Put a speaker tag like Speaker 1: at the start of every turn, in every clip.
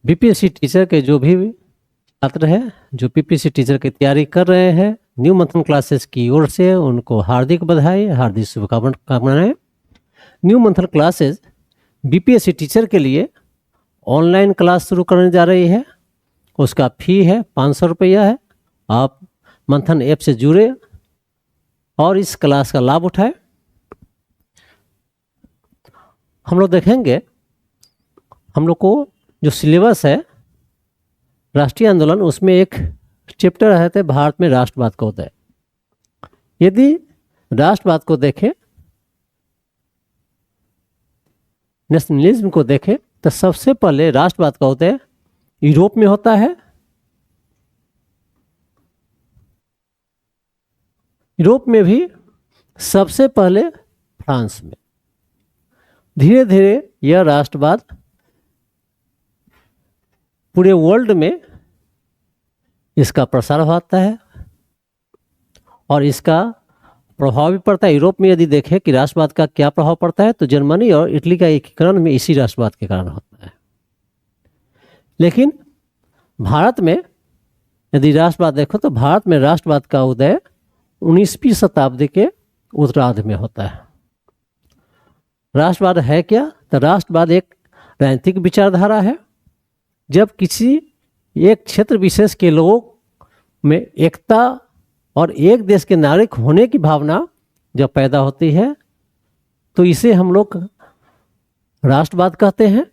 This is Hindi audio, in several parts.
Speaker 1: बीपीएससी टीचर के जो भी छात्र हैं, जो पीपीएससी टीचर की तैयारी कर रहे हैं, न्यू मंथन क्लासेस की ओर से उनको हार्दिक बधाई, हार्दिक शुभकामनाएं। न्यू मंथन क्लासेस बीपीएससी टीचर के लिए ऑनलाइन क्लास शुरू करने जा रही है। उसका फी है 500 रुपया है। आप मंथन ऐप से जुड़े और इस क्लास का लाभ उठाएं। हम लोग देखेंगे, हम लोग को जो सिलेबस है राष्ट्रीय आंदोलन, उसमें एक चैप्टर रहते हैं भारत में राष्ट्रवाद का उदय। यदि राष्ट्रवाद को देखें, नेशनलिज्म को देखें, तो सबसे पहले राष्ट्रवाद का उदय यूरोप में होता है। यूरोप में भी सबसे पहले फ्रांस में। धीरे धीरे यह राष्ट्रवाद पूरे वर्ल्ड में इसका प्रसार होता है और इसका प्रभाव भी पड़ता है। यूरोप में यदि देखें कि राष्ट्रवाद का क्या प्रभाव पड़ता है, तो जर्मनी और इटली का एकीकरण में इसी राष्ट्रवाद के कारण होता है। लेकिन भारत में यदि राष्ट्रवाद देखो, तो भारत में राष्ट्रवाद का उदय 19वीं शताब्दी के उत्तरार्ध में होता है। राष्ट्रवाद है क्या? तो राष्ट्रवाद एक राजनीतिक विचारधारा है। जब किसी एक क्षेत्र विशेष के लोगों में एकता और एक देश के नागरिक होने की भावना जब पैदा होती है, तो इसे हम लोग राष्ट्रवाद कहते हैं।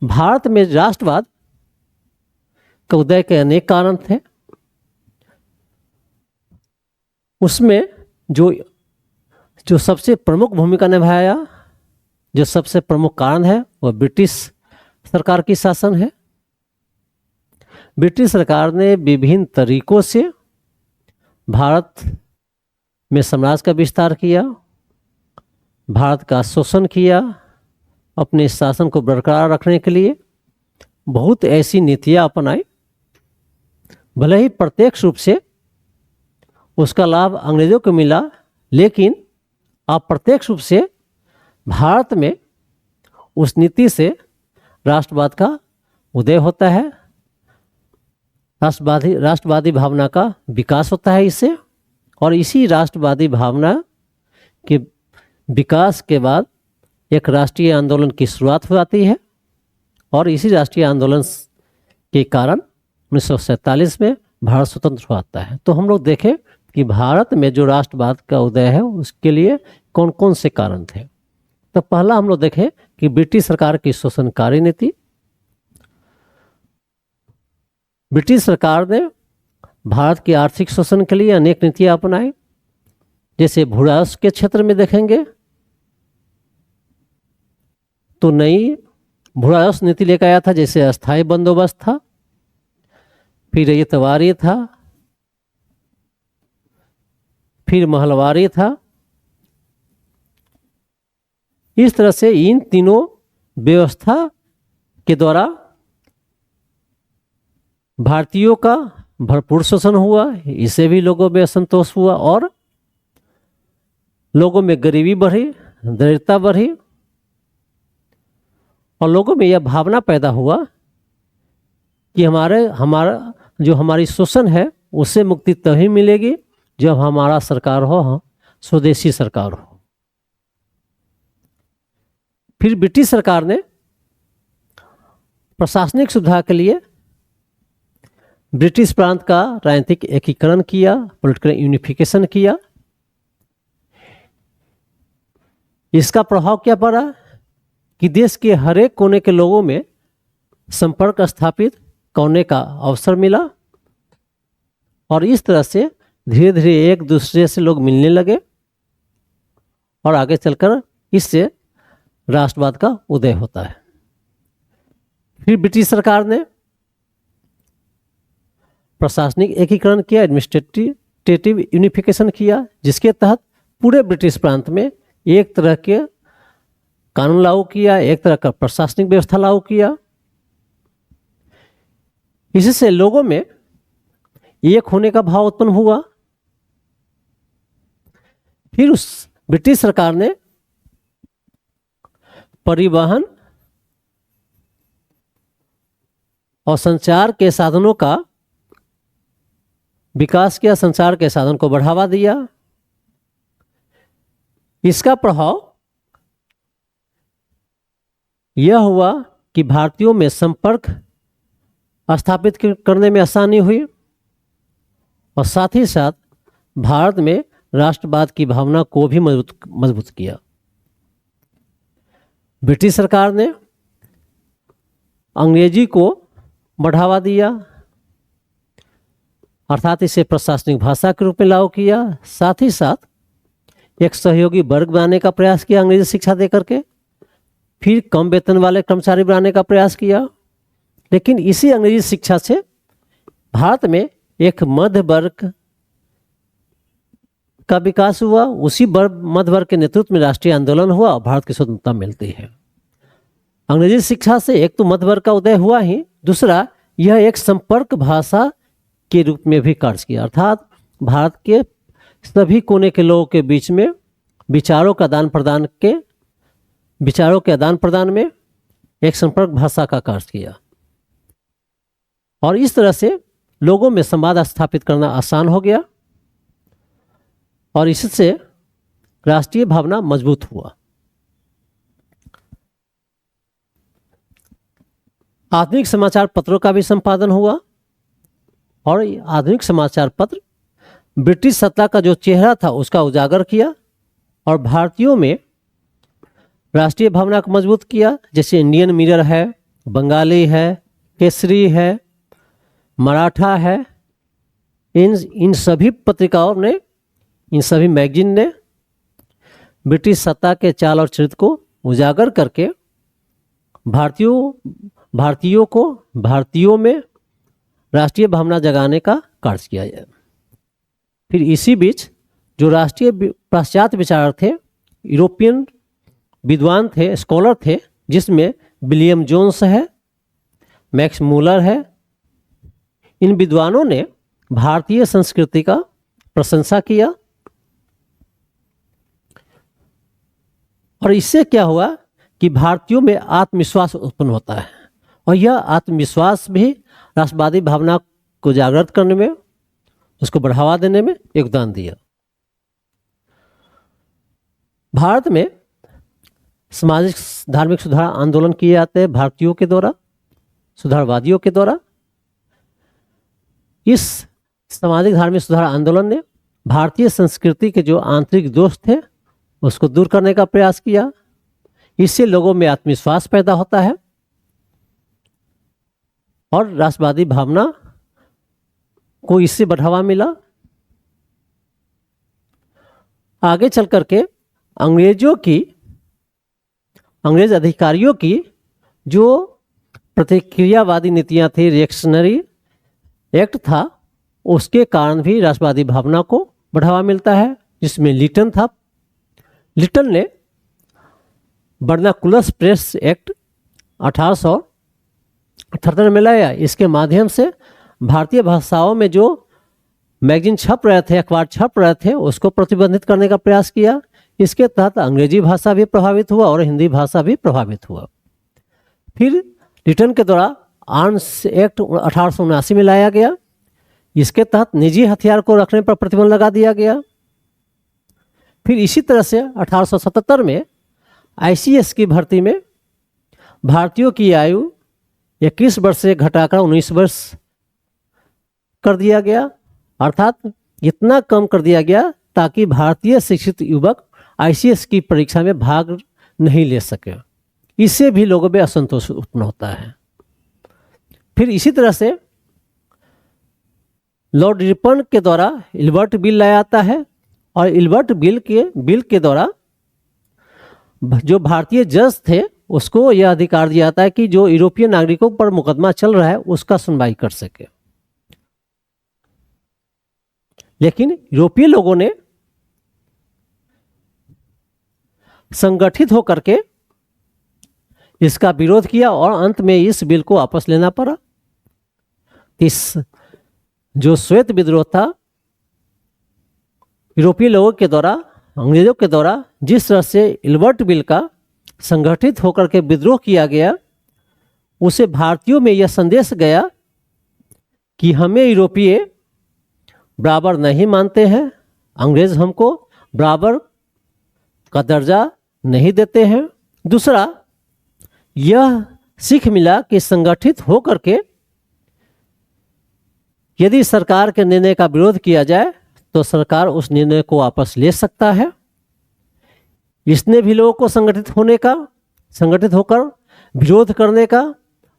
Speaker 1: भारत में राष्ट्रवाद के उदय के अनेक कारण थे। उसमें जो सबसे प्रमुख भूमिका निभाया, जो सबसे प्रमुख कारण है, वह ब्रिटिश सरकार की शासन है। ब्रिटिश सरकार ने विभिन्न तरीकों से भारत में साम्राज्य का विस्तार किया, भारत का शोषण किया। अपने शासन को बरकरार रखने के लिए बहुत ऐसी नीतियां अपनाई। भले ही प्रत्यक्ष रूप से उसका लाभ अंग्रेजों को मिला, लेकिन अप्रत्यक्ष रूप से भारत में उस नीति से राष्ट्रवाद का उदय होता है। राष्ट्रवादी भावना का विकास होता है इससे, और इसी राष्ट्रवादी भावना के विकास के बाद एक राष्ट्रीय आंदोलन की शुरुआत हो जाती है। और इसी राष्ट्रीय आंदोलन के कारण 1947 में भारत स्वतंत्र होता है। तो हम लोग देखें कि भारत में जो राष्ट्रवाद का उदय है, उसके लिए कौन कौन से कारण थे। तो पहला हम लोग देखें कि ब्रिटिश सरकार की शोषणकारी नीति। ब्रिटिश सरकार ने भारत के आर्थिक शोषण के लिए अनेक नीतियां अपनाई। जैसे भूराजस्व के क्षेत्र में देखेंगे तो नई भूराजस्व नीति लेकर आया था। जैसे अस्थायी बंदोबस्त था, फिर एतवारी था, फिर महलवारी था। इस तरह से इन तीनों व्यवस्था के द्वारा भारतीयों का भरपूर शोषण हुआ। इससे भी लोगों में असंतोष हुआ और लोगों में गरीबी बढ़ी, दरिद्रता बढ़ी, और लोगों में यह भावना पैदा हुआ कि हमारी शोषण है उससे मुक्ति तभी मिलेगी जब हमारा सरकार हो, स्वदेशी सरकार हो। फिर ब्रिटिश सरकार ने प्रशासनिक सुविधा के लिए ब्रिटिश प्रांत का राजनीतिक एकीकरण किया, पॉलिटिकल यूनिफिकेशन किया। इसका प्रभाव क्या पड़ा कि देश के हर एक कोने के लोगों में संपर्क स्थापित करने का अवसर मिला, और इस तरह से धीरे धीरे एक दूसरे से लोग मिलने लगे, और आगे चलकर इससे राष्ट्रवाद का उदय होता है। फिर ब्रिटिश सरकार ने प्रशासनिक एकीकरण किया, एडमिनिस्ट्रेटिव यूनिफिकेशन किया, जिसके तहत पूरे ब्रिटिश प्रांत में एक तरह के कानून लागू किया, एक तरह का प्रशासनिक व्यवस्था लागू किया। इससे लोगों में एक होने का भाव उत्पन्न हुआ। फिर उस ब्रिटिश सरकार ने परिवहन और संचार के साधनों का विकास किया, संचार के साधन को बढ़ावा दिया। इसका प्रभाव यह हुआ कि भारतीयों में संपर्क स्थापित करने में आसानी हुई और साथ ही साथ भारत में राष्ट्रवाद की भावना को भी मजबूत किया। ब्रिटिश सरकार ने अंग्रेजी को बढ़ावा दिया, अर्थात इसे प्रशासनिक भाषा के रूप में लागू किया। साथ ही साथ एक सहयोगी वर्ग बनाने का प्रयास किया अंग्रेजी शिक्षा देकर के, फिर कम वेतन वाले कर्मचारी बनाने का प्रयास किया। लेकिन इसी अंग्रेजी शिक्षा से भारत में एक मध्य वर्ग का विकास हुआ। उसी मध्य वर्ग के नेतृत्व में राष्ट्रीय आंदोलन हुआ और भारत की स्वतंत्रता मिलती है। अंग्रेजी शिक्षा से एक तो मध्य वर्ग का उदय हुआ ही, दूसरा यह एक संपर्क भाषा के रूप में भी कार्य किया, अर्थात भारत के सभी कोने के लोगों के बीच में विचारों के आदान प्रदान में एक संपर्क भाषा का कार्य किया और इस तरह से लोगों में संवाद स्थापित करना आसान हो गया और इससे राष्ट्रीय भावना मजबूत हुआ। आधुनिक समाचार पत्रों का भी संपादन हुआ और आधुनिक समाचार पत्र ब्रिटिश सत्ता का जो चेहरा था उसका उजागर किया और भारतीयों में राष्ट्रीय भावना को मजबूत किया। जैसे इंडियन मिरर है, बंगाली है, केसरी है, मराठा है, इन सभी पत्रिकाओं ने, इन सभी मैगजीन ने ब्रिटिश सत्ता के चाल और चरित्र को उजागर करके भारतीयों में राष्ट्रीय भावना जगाने का कार्य किया जाए। फिर इसी बीच जो राष्ट्रीय पाश्चात्य विचारक थे, यूरोपियन विद्वान थे, स्कॉलर थे, जिसमें विलियम जोन्स है, मैक्स मूलर है, इन विद्वानों ने भारतीय संस्कृति का प्रशंसा किया और इससे क्या हुआ कि भारतीयों में आत्मविश्वास उत्पन्न होता है और यह आत्मविश्वास भी राष्ट्रवादी भावना को जागृत करने में, उसको बढ़ावा देने में योगदान दिया। भारत में सामाजिक धार्मिक सुधार आंदोलन किए जाते हैं भारतीयों के द्वारा, सुधारवादियों के द्वारा। इस सामाजिक धार्मिक सुधार आंदोलन ने भारतीय संस्कृति के जो आंतरिक दोष थे उसको दूर करने का प्रयास किया। इससे लोगों में आत्मविश्वास पैदा होता है और राष्ट्रवादी भावना को इससे बढ़ावा मिला। आगे चल करके अंग्रेज अधिकारियों की जो प्रतिक्रियावादी नीतियां थी, रिएक्शनरी एक्ट था, उसके कारण भी राष्ट्रवादी भावना को बढ़ावा मिलता है, जिसमें लिटन था। लिटन ने वर्नाकुलर प्रेस एक्ट 1878 में लाया। इसके माध्यम से भारतीय भाषाओं में जो मैगजीन छप रहे थे, अखबार छप रहे थे, उसको प्रतिबंधित करने का प्रयास किया। इसके तहत अंग्रेजी भाषा भी प्रभावित हुआ और हिंदी भाषा भी प्रभावित हुआ। फिर लिटन के द्वारा आर्म्स एक्ट 1879 में लाया गया। इसके तहत निजी हथियार को रखने पर प्रतिबंध लगा दिया गया। फिर इसी तरह से 1877 में ICS की भर्ती में भारतीयों की आयु 21 वर्ष से घटाकर 19 वर्ष कर दिया गया, अर्थात इतना कम कर दिया गया ताकि भारतीय शिक्षित युवक ICS की परीक्षा में भाग नहीं ले सके। इससे भी लोगों में असंतोष उत्पन्न होता है। फिर इसी तरह से लॉर्ड रिपन के द्वारा इल्बर्ट बिल लाया जाता है और इल्बर्ट बिल के द्वारा जो भारतीय जज थे उसको यह अधिकार दिया जाता है कि जो यूरोपीय नागरिकों पर मुकदमा चल रहा है उसका सुनवाई कर सके। लेकिन यूरोपीय लोगों ने संगठित होकर के इसका विरोध किया और अंत में इस बिल को वापस लेना पड़ा। इस जो श्वेत विद्रोह था, यूरोपीय लोगों के द्वारा, अंग्रेजों के द्वारा जिस तरह से इल्बर्ट बिल का संगठित होकर के विद्रोह किया गया, उसे भारतीयों में यह संदेश गया कि हमें यूरोपीय बराबर नहीं मानते हैं, अंग्रेज हमको बराबर का दर्जा नहीं देते हैं। दूसरा, यह सीख मिला कि संगठित होकर के यदि सरकार के निर्णय का विरोध किया जाए तो सरकार उस निर्णय को वापस ले सकता है। इसने भी लोगों को संगठित होकर विरोध करने का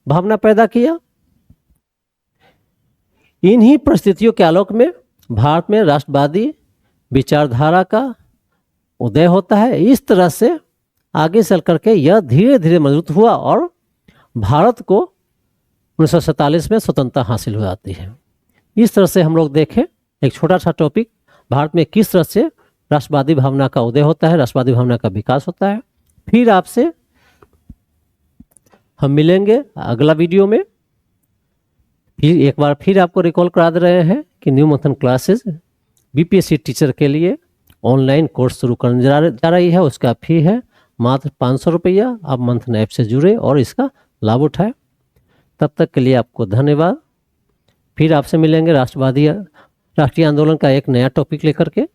Speaker 1: भावना पैदा किया। इन्हीं परिस्थितियों के आलोक में भारत में राष्ट्रवादी विचारधारा का उदय होता है। इस तरह से आगे चल करके यह धीरे धीरे मजबूत हुआ और भारत को 1947 में स्वतंत्रता हासिल हो जाती है। इस तरह से हम लोग देखें एक छोटा सा टॉपिक, भारत में किस तरह से राष्ट्रवादी भावना का उदय होता है, राष्ट्रवादी भावना का विकास होता है। फिर आपसे हम मिलेंगे अगला वीडियो में। फिर एक बार फिर आपको रिकॉल करा दे रहे हैं कि न्यू मंथन क्लासेस बीपीएससी टीचर के लिए ऑनलाइन कोर्स शुरू करने जा रही है। उसका फी है मात्र 500 रुपया। आप मंथन ऐप से जुड़े और इसका लाभ उठाएं। तब तक के लिए आपको धन्यवाद। फिर आपसे मिलेंगे राष्ट्रीय आंदोलन का एक नया टॉपिक लेकर के।